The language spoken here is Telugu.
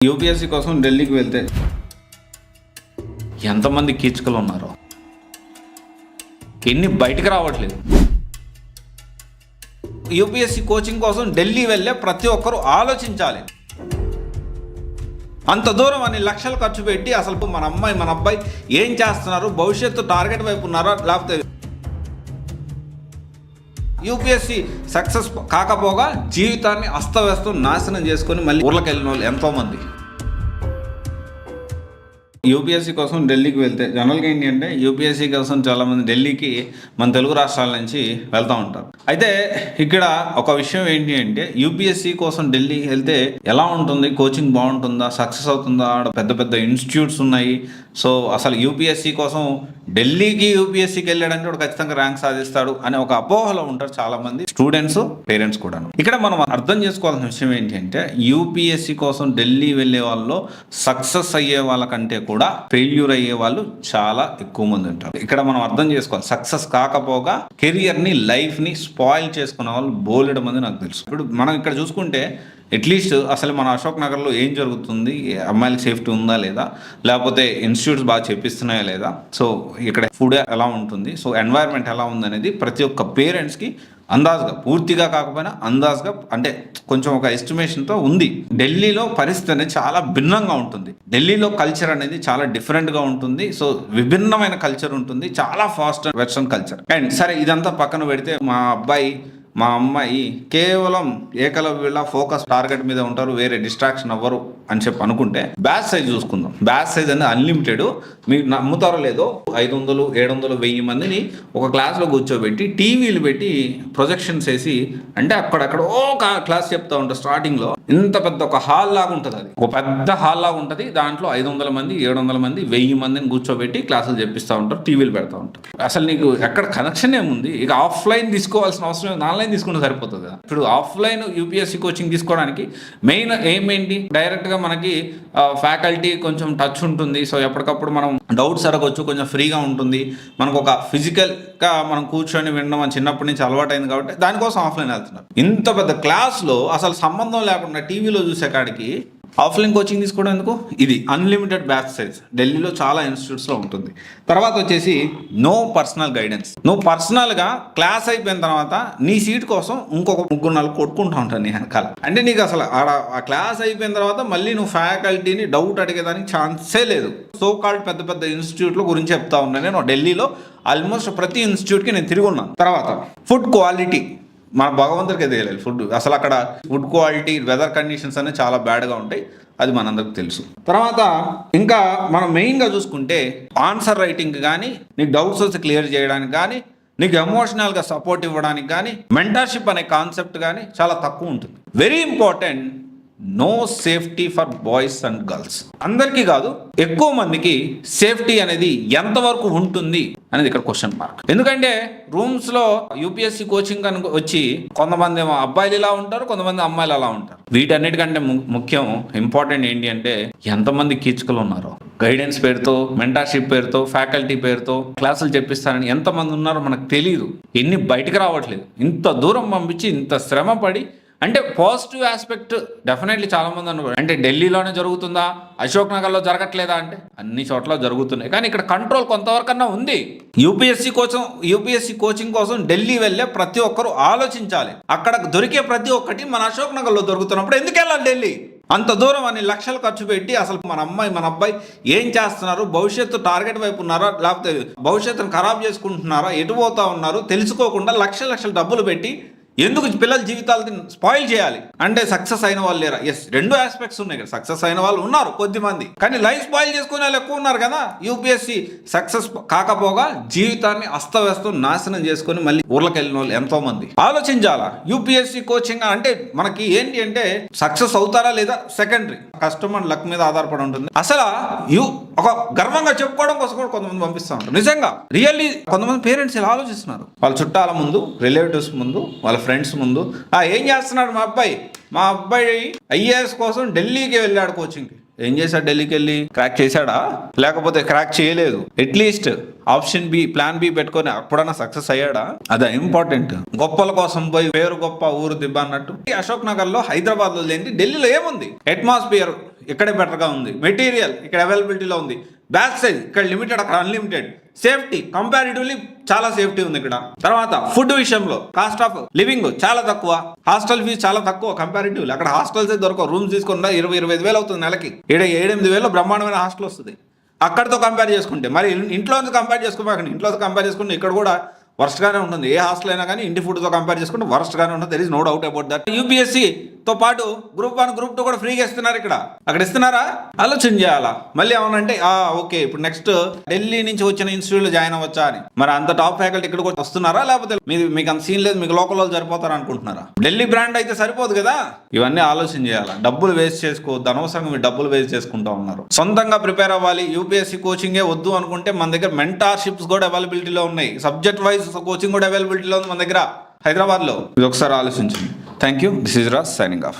యూపీఎస్సీ కోసం ఢిల్లీకి వెళ్తే ఎంతమంది కీచకులు ఉన్నారో, ఎన్ని బయటకు రావట్లేదు. యూపీఎస్సీ కోచింగ్ కోసం ఢిల్లీ వెళ్ళే ప్రతి ఒక్కరూ ఆలోచించాలి. అంత దూరం అని లక్షలు ఖర్చు పెట్టి అసలు మన అమ్మాయి మన అబ్బాయి ఏం చేస్తున్నారు, భవిష్యత్తు టార్గెట్ వైపు ఉన్నారా, లేకపోతే యూపీఎస్సీ సక్సెస్ కాకపోగా జీవితాన్ని అస్తవ్యస్తం నాశనం చేసుకొని మళ్ళీ ఊర్లకు వెళ్ళిన వాళ్ళు ఎంతోమంది. యూపీఎస్సీ కోసం ఢిల్లీకి వెళ్తే జనరల్గా ఏంటి అంటే యూపీఎస్సీ కోసం చాలామంది ఢిల్లీకి మన తెలుగు రాష్ట్రాల నుంచి వెళ్తూ ఉంటారు. అయితే ఇక్కడ ఒక విషయం ఏంటి అంటే యూపీఎస్సీ కోసం ఢిల్లీకి వెళ్తే ఎలా ఉంటుంది, కోచింగ్ బాగుంటుందా, సక్సెస్ అవుతుందా, ఆడ పెద్ద పెద్ద ఇన్స్టిట్యూట్స్ ఉన్నాయి. సో అసలు యూపీఎస్సీ కోసం ఢిల్లీకి యూపీఎస్సీకి వెళ్ళాడంటే వాడు ఖచ్చితంగా ర్యాంక్ సాధిస్తాడు అనే ఒక అపోహలో ఉంటారు చాలామంది స్టూడెంట్స్, పేరెంట్స్ కూడా. ఇక్కడ మనం అర్థం చేసుకోవాల్సిన విషయం ఏంటి అంటే యూపీఎస్సీ కోసం ఢిల్లీ వెళ్ళే వాళ్ళలో సక్సెస్ అయ్యే వాళ్ళకంటే కూడా ఫెయిల్యూర్ అయ్యే వాళ్ళు చాలా ఎక్కువ మంది ఉంటారు. ఇక్కడ మనం అర్థం చేసుకోవాలి, సక్సెస్ కాకపోగా కెరియర్ని, లైఫ్ని స్పాయిల్ చేసుకునే వాళ్ళు బోలెడు మంది నాకు తెలుసు. ఇప్పుడు మనం ఇక్కడ చూసుకుంటే అట్లీస్ట్ అసలు మన అశోక్ నగర్లో ఏం జరుగుతుంది, అమ్మాయిలకి సేఫ్టీ ఉందా లేదా, లేకపోతే ఇన్స్టిట్యూట్స్ బాగా చెప్పిస్తున్నాయా లేదా, సో ఇక్కడ ఫుడ్ ఎలా ఉంటుంది, సో ఎన్వైర్న్మెంట్ ఎలా ఉందనేది ప్రతి ఒక్క పేరెంట్స్కి అందాజుగా, పూర్తిగా కాకపోయినా అందాజుగా, అంటే కొంచెం ఒక ఎస్టిమేషన్తో ఉంది. ఢిల్లీలో పరిస్థితి అనేది చాలా భిన్నంగా ఉంటుంది. ఢిల్లీలో కల్చర్ అనేది చాలా డిఫరెంట్గా ఉంటుంది. సో విభిన్నమైన కల్చర్ ఉంటుంది, చాలా ఫాస్ట్ వెస్టర్న్ కల్చర్. అండ్ సరే ఇదంతా పక్కన పెడితే మా అబ్బాయి మా అమ్మాయి కేవలం ఏకలవ్యుల ఫోకస్ టార్గెట్ మీద ఉంటారు, వేరే డిస్ట్రాక్షన్ అవ్వరు అని చెప్పి అనుకుంటే బ్యాచ్ సైజ్ చూసుకుందాం. బ్యాచ్ సైజ్ అనేది అన్లిమిటెడ్. మీకు నమ్ముతారో లేదో 500, 700, 1000 మందిని ఒక క్లాస్లో కూర్చోబెట్టి టీవీలు పెట్టి ప్రొజెక్షన్స్ వేసి, అంటే అక్కడక్కడ ఒక క్లాస్ చెప్తా ఉంటారు. స్టార్టింగ్లో ఇంత పెద్ద ఒక హాల్ లాగా ఉంటుంది, అది ఒక పెద్ద హాల్ లాగా ఉంటుంది. దాంట్లో 500 మంది, 700 మంది, 1000 మందిని కూర్చోబెట్టి క్లాసులు చెప్పిస్తూ ఉంటారు, టీవీలు పెడతా ఉంటారు. అసలు నీకు ఎక్కడ కనెక్షన్ ఏముంది? ఇక ఆఫ్లైన్ తీసుకోవాల్సిన అవసరం, ఆన్లైన్ తీసుకుంటే సరిపోతుంది కదా. ఇప్పుడు ఆఫ్లైన్ యూపీఎస్సీ కోచింగ్ తీసుకోవడానికి మెయిన్ ఏంటి, డైరెక్ట్గా మనకి ఫ్యాకల్టీ కొంచెం టచ్ ఉంటుంది. సో ఎప్పటికప్పుడు మనం డౌట్స్ అడగవచ్చు, కొంచెం ఫ్రీగా ఉంటుంది. మనకు ఒక ఫిజికల్గా మనం కూర్చొని వినడం అని చిన్నప్పటి నుంచి అలవాటైంది కాబట్టి దానికోసం ఆఫ్లైన్ వెళ్తున్నారు. ఇంత పెద్ద క్లాస్లో అసలు సంబంధం లేకుండా టీవీలో చూసే కాడికి ఆఫ్లైన్ కోచింగ్ తీసుకోవడం ఎందుకు? ఇది అన్లిమిటెడ్ బ్యాచ్ సైజ్ ఢిల్లీలో చాలా ఇన్స్టిట్యూట్స్లో ఉంటుంది. తర్వాత వచ్చేసి నో పర్సనల్ గైడెన్స్. నువ్వు పర్సనల్గా క్లాస్ అయిపోయిన తర్వాత నీ సీట్ కోసం ఇంకొక 3-4 కొట్టుకుంటూ ఉంటాను నీ వెనకాల. అంటే నీకు అసలు ఆ క్లాస్ అయిపోయిన తర్వాత మళ్ళీ నువ్వు ఫ్యాకల్టీని డౌట్ అడిగేదానికి ఛాన్సే లేదు. సో కాల్డ్ పెద్ద పెద్ద ఇన్స్టిట్యూట్ల గురించి చెప్తా ఉన్నాను నేను. ఢిల్లీలో ఆల్మోస్ట్ ప్రతి ఇన్స్టిట్యూట్కి నేను తిరిగి ఉన్నాను. తర్వాత ఫుడ్ క్వాలిటీ మన భగవంతుడికి తెలియాలి. ఫుడ్ అసలు అక్కడ ఫుడ్ క్వాలిటీ, వెదర్ కండిషన్స్ అనేవి చాలా బ్యాడ్గా ఉంటాయి, అది మనందరికి తెలుసు. తర్వాత ఇంకా మనం మెయిన్గా చూసుకుంటే ఆన్సర్ రైటింగ్ కానీ, నీకు డౌట్స్ వచ్చి క్లియర్ చేయడానికి కానీ, నీకు ఎమోషనల్గా సపోర్ట్ ఇవ్వడానికి కానీ, మెంటర్షిప్ అనే కాన్సెప్ట్ కానీ చాలా తక్కువ ఉంటుంది. Very important, no safety for boys and girls. అందరికీ కాదు, ఎక్కువ మందికి సేఫ్టీ అనేది ఎంతవరకు ఉంటుంది అనేది ఇక్కడ క్వశ్చన్ మార్క్. ఎందుకంటే రూమ్స్లో యూపీఎస్సీ కోచింగ్ అని వచ్చి కొంతమంది అబ్బాయిలు ఇలా ఉంటారు, కొంతమంది అమ్మాయిలు అలా ఉంటారు. వీటన్నిటికంటే ముఖ్యం, ఇంపార్టెంట్ ఏంటి అంటే ఎంతమంది కీచకులు ఉన్నారో. గైడెన్స్ పేరుతో, మెంటర్షిప్ పేరుతో, ఫ్యాకల్టీ పేరుతో క్లాసులు చెప్పిస్తారని ఎంతమంది ఉన్నారో మనకు తెలియదు. ఎన్ని బయటకు రావట్లేదు. ఇంత దూరం పంపించి ఇంత శ్రమ పడి, అంటే పాజిటివ్ ఆస్పెక్ట్ డెఫినెట్లీ చాలా మంది అనుకో, అంటే ఢిల్లీలోనే జరుగుతుందా, అశోక్ నగర్లో జరగట్లేదా అంటే అన్ని చోట్ల జరుగుతున్నాయి. కానీ ఇక్కడ కంట్రోల్ కొంతవరకన్నా ఉంది. యూపీఎస్సీ కోచింగ్ కోసం ఢిల్లీ వెళ్ళే ప్రతి ఒక్కరూ ఆలోచించాలి. అక్కడ దొరికే ప్రతి ఒక్కటి మన అశోక్ నగర్లో దొరుకుతున్నప్పుడు ఎందుకు వెళ్ళాలి ఢిల్లీ? అంత దూరం అని లక్షలు ఖర్చు పెట్టి అసలు మన అమ్మాయి మన అబ్బాయి ఏం చేస్తున్నారు, భవిష్యత్తు టార్గెట్ వైపు ఉన్నారా, లేకపోతే భవిష్యత్తును ఖరాబ్ చేసుకుంటున్నారా, ఎటు పోతా ఉన్నారు తెలుసుకోకుండా లక్షల డబ్బులు పెట్టి ఎందుకు పిల్లల జీవితాలని స్పాయిల్ చేయాలి? అంటే సక్సెస్ అయిన వాళ్ళు లేరా? ఎస్, 2 ఆస్పెక్ట్స్ ఉన్నాయి కదా. సక్సెస్ అయిన వాళ్ళు ఉన్నారు కొద్దిమంది, కానీ లైఫ్ స్పాయిల్ చేసుకునే వాళ్ళు ఎక్కువ ఉన్నారు కదా. యూపీఎస్సీ సక్సెస్ కాకపోగా జీవితాన్ని అస్తవ్యస్తం నాశనం చేసుకుని మళ్ళీ ఊర్లకు వెళ్ళిన వాళ్ళు ఎంతో మంది. ఆలోచించాలా? యూపీఎస్సీ కోచింగ్ అంటే మనకి ఏంటి అంటే సక్సెస్ అవుతారా లేదా సెకండరీ, కష్టం అండ్ లక్ మీద ఆధారపడి ఉంటుంది. అసలు ఒక గర్వంగా చెప్పుకోవడం కోసం కూడా కొంతమంది పంపిస్తూ ఉంటారు. నిజంగా రియల్లీ కొంతమంది పేరెంట్స్ ఇలా ఆలోచిస్తున్నారు. వాళ్ళ చుట్టాల ముందు, రిలేటివ్స్ ముందు, వాళ్ళ ఫ్రెండ్స్ ముందు, ఏం చేస్తున్నాడు మా అబ్బాయి ఐఏఎస్ కోసం ఢిల్లీకి వెళ్ళాడు కోచింగ్కి. ఏం చేశాడు? ఢిల్లీకి వెళ్ళి క్రాక్ చేశాడా, లేకపోతే క్రాక్ చేయలేదు, at least option B, plan B పెట్టుకొని అప్పుడన్నా సక్సెస్ అయ్యాడా? అదే ఇంపార్టెంట్. గొప్పల కోసం పోయి పేరు గొప్ప ఊరు దిబ్బ అన్నట్టు అశోక్ నగర్ లో, హైదరాబాద్ లో లేని ఢిల్లీలో ఏముంది? అట్మాస్ఫియర్ ఇక్కడే బెటర్గా ఉంది, మెటీరియల్ ఇక్కడ అవైలబిలిటీలో ఉంది, బ్యాచ్ సైజ్ ఇక్కడ లిమిటెడ్ అక్కడ అన్లిమిటెడ్, సేఫ్టీ కంపారిటివ్లీ చాలా సేఫ్టీ ఉంది ఇక్కడ. తర్వాత ఫుడ్ విషయంలో కాస్ట్ ఆఫ్ లివింగ్ చాలా తక్కువ, హాస్టల్ ఫీజు చాలా తక్కువ కంపారిటివ్లీ. అక్కడ హాస్టల్స్ దొరకవు, రూమ్స్ తీసుకున్నా 20-25 వేలు అవుతుంది నెలకి, 7-8 వేలు బ్రహ్మాండమైన హాస్టల్ వస్తుంది. అక్కడితో కంపేర్ చేసుకుంటే మరి ఇంట్లో కంపేర్ చేసుకోమాకండి, ఇంట్లో కంపేర్ చేసుకుంటే ఇక్కడ కూడా వర్స్ట్గానే ఉంటుంది. ఏ హాస్టల్ అయినా కానీ ఇంటి ఫుడ్తో కంపేర్ చేసుకుంటే వర్స్ట్గానే ఉంటుంది. There is no doubt about that. యూపీఎస్సీతో పాటు గ్రూప్ 1 గ్రూప్ 2 కూడా ఫ్రీగా ఇస్తున్నారు ఇక్కడ. అక్కడ ఇస్తున్నారా? ఆలోచన చేయాలా. మళ్ళీ ఏమనంటే ఓకే ఇప్పుడు నెక్స్ట్ ఢిల్లీ నుంచి వచ్చిన ఇన్స్టిట్యూట్లో జాయిన్ అవ్వచ్చా అని. మరి అంత టాప్ ఫ్యాకల్టీ ఇక్కడికి వస్తున్నారా, లేకపోతే మీకు అంత సీన్ లేదు, మీకు లోకల్ వాళ్ళు సరిపోతారు అనుకుంటున్నారా? ఢిల్లీ బ్రాండ్ అయితే సరిపోదు కదా. ఇవన్నీ ఆలోచన చేయాలా. డబ్బులు వేస్ట్ చేసుకోవద్దు, అనవసరంగా మీరు డబ్బులు వేస్ట్ చేసుకుంటూ ఉన్నారు. సొంతంగా ప్రిపేర్ అవ్వాలి, యూపీఎస్సీ కోచింగే వద్దు అనుకుంటే మన దగ్గర మెంటార్షిప్స్ కూడా అవైలబిలిటీలో ఉన్నాయి, సబ్జెక్ట్ వైజ్ కోచింగ్ కూడా అవైలబిలిటీలో ఉంది మన దగ్గర హైదరాబాద్లో. ఇది ఒకసారి ఆలోచించండి. Thank you. This is Raj signing off.